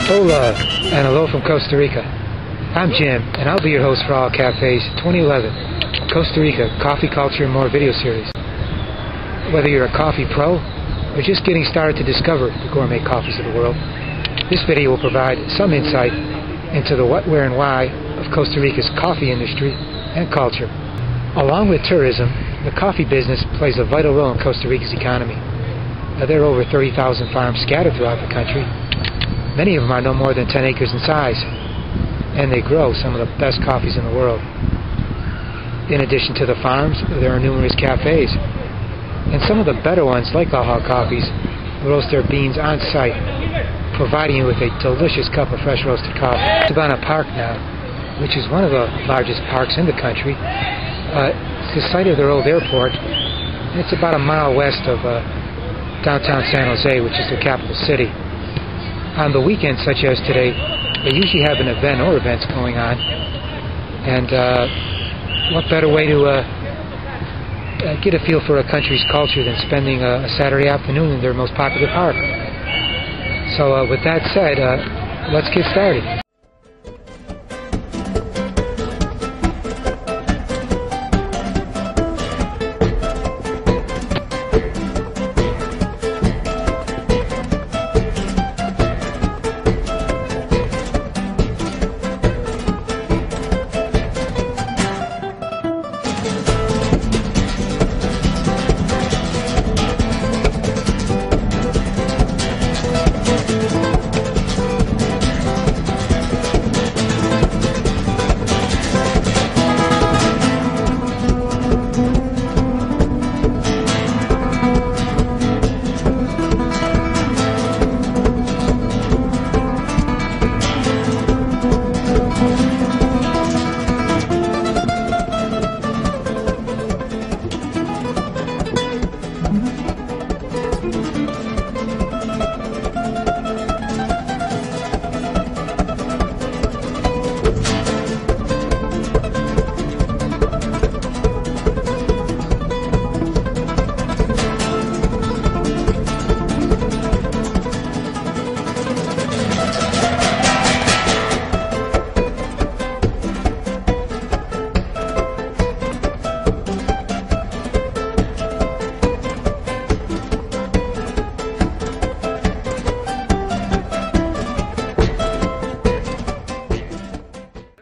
Hola, and hello from Costa Rica. I'm Jim, and I'll be your host for Awhaw Cafe's 2011 Costa Rica Coffee Culture and More video series. Whether you're a coffee pro or just getting started to discover the gourmet coffees of the world, this video will provide some insight into the what, where, and why of Costa Rica's coffee industry and culture. Along with tourism, the coffee business plays a vital role in Costa Rica's economy. There are over 30,000 farms scattered throughout the country. Many of them are no more than 10 acres in size, and they grow some of the best coffees in the world. In addition to the farms, there are numerous cafes, and some of the better ones, like Awhaw Coffees, roast their beans on site, providing you with a delicious cup of fresh roasted coffee. It's Awhaw Park now, which is one of the largest parks in the country. It's the site of their old airport, and it's about a mile west of downtown San Jose, which is the capital city. On the weekends, such as today, they usually have an event or events going on, and what better way to get a feel for a country's culture than spending a Saturday afternoon in their most popular park. So with that said, let's get started.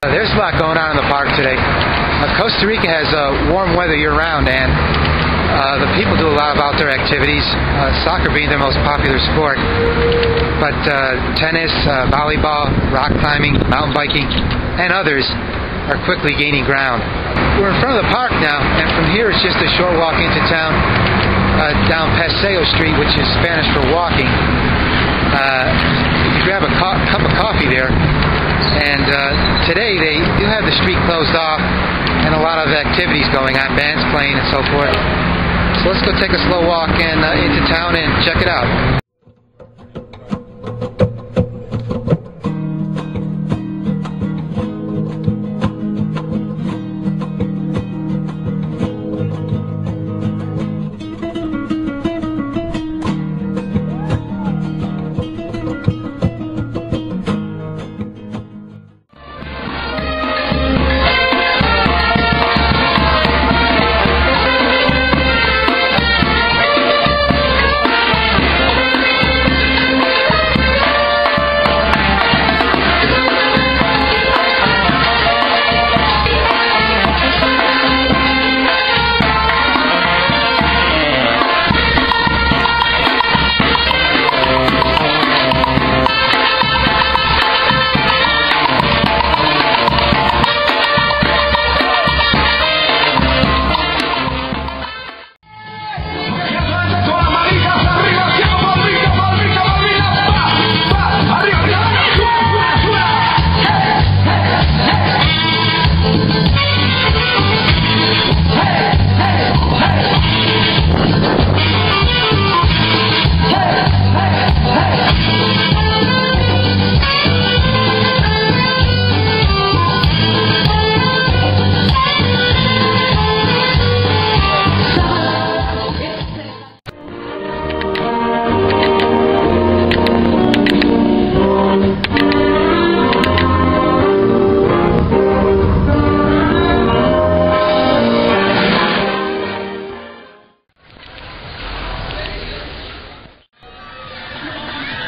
There's a lot going on in the park today. Costa Rica has warm weather year-round, and the people do a lot of outdoor activities, soccer being their most popular sport. But tennis, volleyball, rock climbing, mountain biking, and others are quickly gaining ground. We're in front of the park now, and from here it's just a short walk into town, down Paseo Street, which is Spanish for walking. You grab a cup of coffee there. And today they do have the street closed off and a lot of activities going on, bands playing and so forth. So let's go take a slow walk into town and check it out.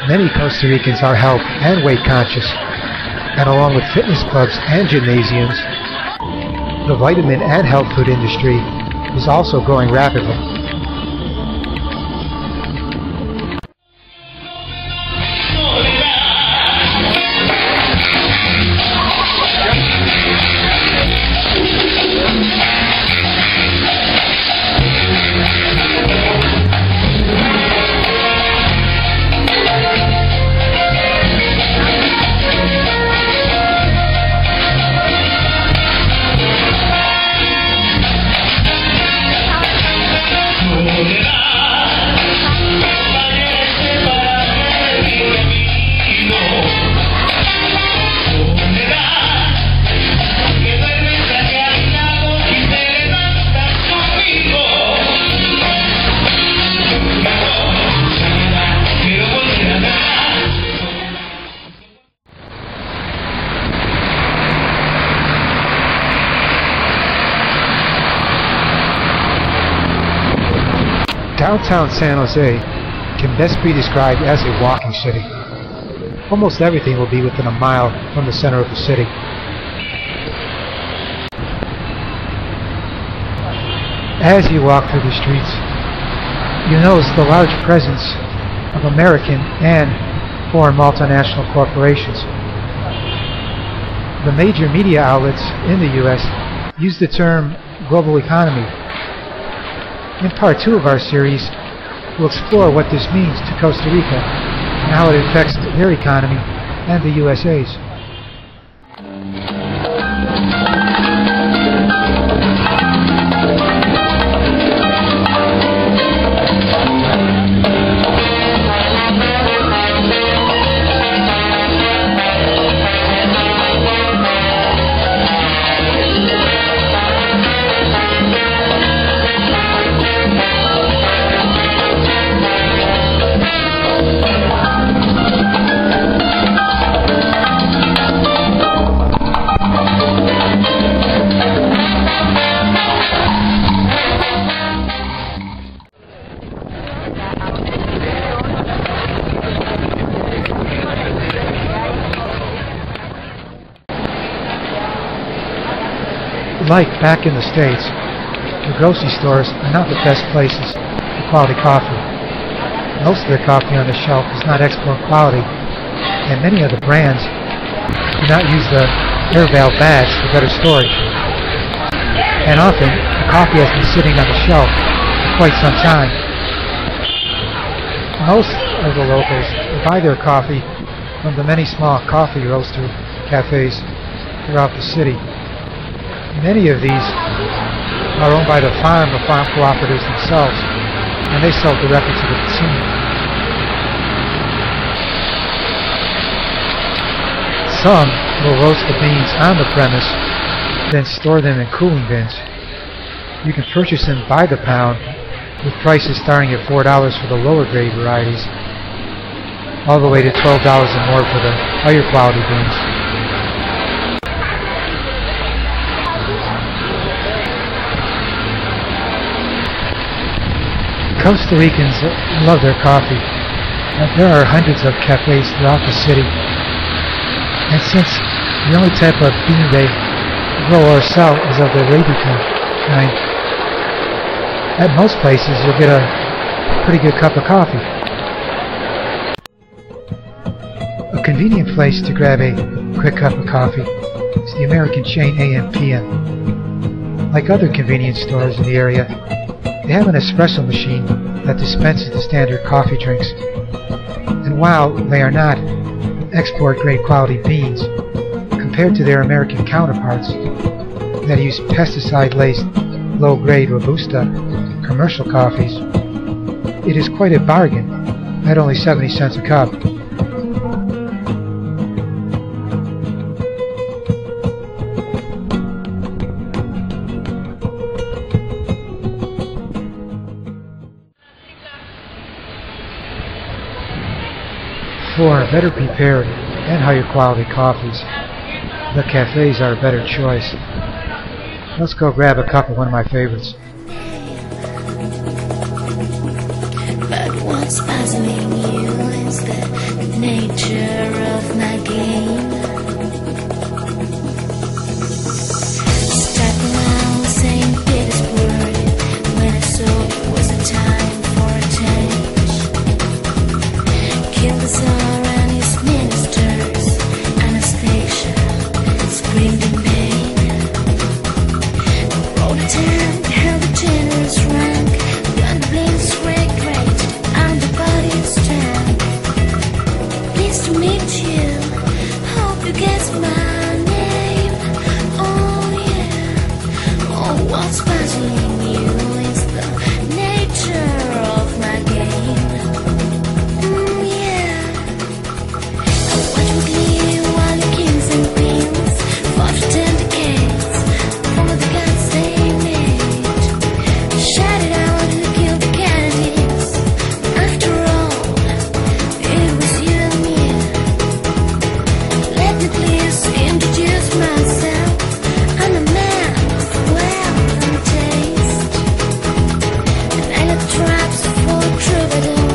Many Costa Ricans are health and weight conscious, and along with fitness clubs and gymnasiums, the vitamin and health food industry is also growing rapidly. Downtown San Jose can best be described as a walking city. Almost everything will be within a mile from the center of the city. As you walk through the streets, you notice the large presence of American and foreign multinational corporations. The major media outlets in the U.S. use the term global economy. In part 2 of our series, we'll explore what this means to Costa Rica and how it affects their economy and the USA's. Like back in the States, the grocery stores are not the best places for quality coffee. Most of the coffee on the shelf is not export quality, and many of the brands do not use the air valve bags for better storage. And often, the coffee has been sitting on the shelf for quite some time. Most of the locals buy their coffee from the many small coffee roaster cafes throughout the city. Many of these are owned by the farm or farm cooperatives themselves, and they sell directly to the consumer. Some will roast the beans on the premise, then store them in cooling bins. You can purchase them by the pound, with prices starting at $4 for the lower grade varieties, all the way to $12 and more for the higher quality beans. Costa Ricans love their coffee. There are hundreds of cafes throughout the city. And since the only type of bean they grow or sell is of the Arabica kind, at most places you'll get a pretty good cup of coffee. A convenient place to grab a quick cup of coffee is the American chain AM/PM. Like other convenience stores in the area, they have an espresso machine that dispenses the standard coffee drinks. And while they are not export-grade quality beans, compared to their American counterparts that use pesticide-laced, low-grade Robusta commercial coffees, it is quite a bargain at only 70 cents a cup. For better prepared and higher quality coffees, the cafes are a better choice. Let's go grab a cup of one of my favorites. But what's puzzling you is that nature of my game. Stuck around St. Petersburg when I saw it was a time for a change. Killed the Tsar and his ministers, Anastasia screamed in pain. Rode a tank, held a generous rank, when the blaze raged and the bodies stand. Pleased to meet you, hope you guess my name. Oh yeah, oh what's puzzling you is the nature of my game. Yeah, I watch with you while the kings and queens fought for 10 decades for the gods they made. Shouted out who killed the Kennedys. After all, it was you and me. Let me please introduce myself. I'm a man of wealth and taste, and I left traps for a troubadour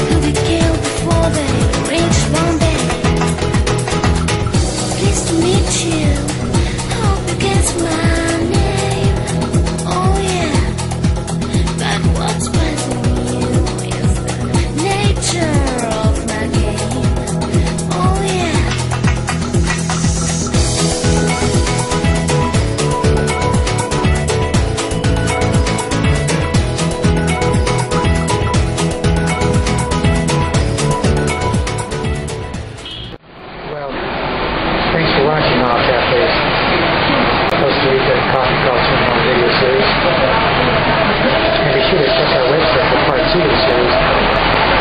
who be killed before they reach Bombay. Pleased to meet you, hope you guess my name. Oh yeah, but what's puzzling you is the nature of my game. Oh yeah. Well, thanks for watching Awhaw Cafe's Costa Rica Coffee Culture and video series. And be sure to check our website for part 2 of the series,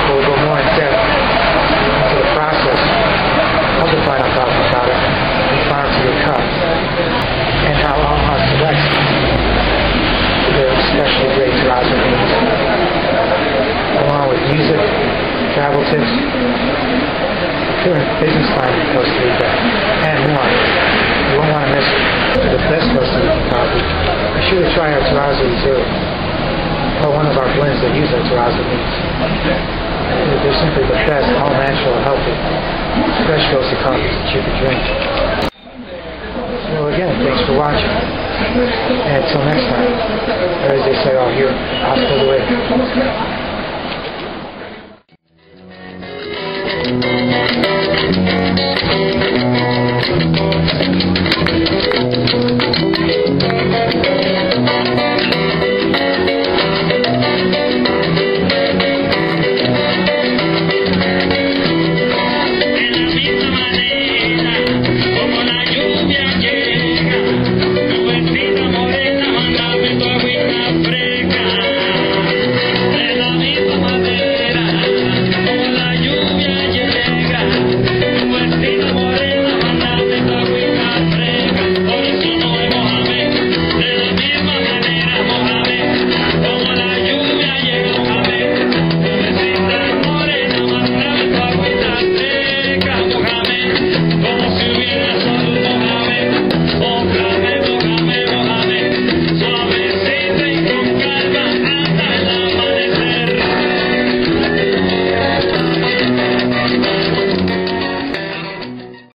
where we'll go more in depth into the process of the final coffee product and farm to your cup, and how Awhaw selects their especially great terrazzo beans, along with music, travel tips, current business climate in Costa Rica, and more. You won't want to miss the best Costa Rican coffee. Be sure to try our terrazzo reserve, or one of our blends that use our terrazzo beans. They're simply the best, all natural, healthy, fresh roasted coffees that you can drink. So again, thanks for watching. And until next time, or as they say out here, hasta luego.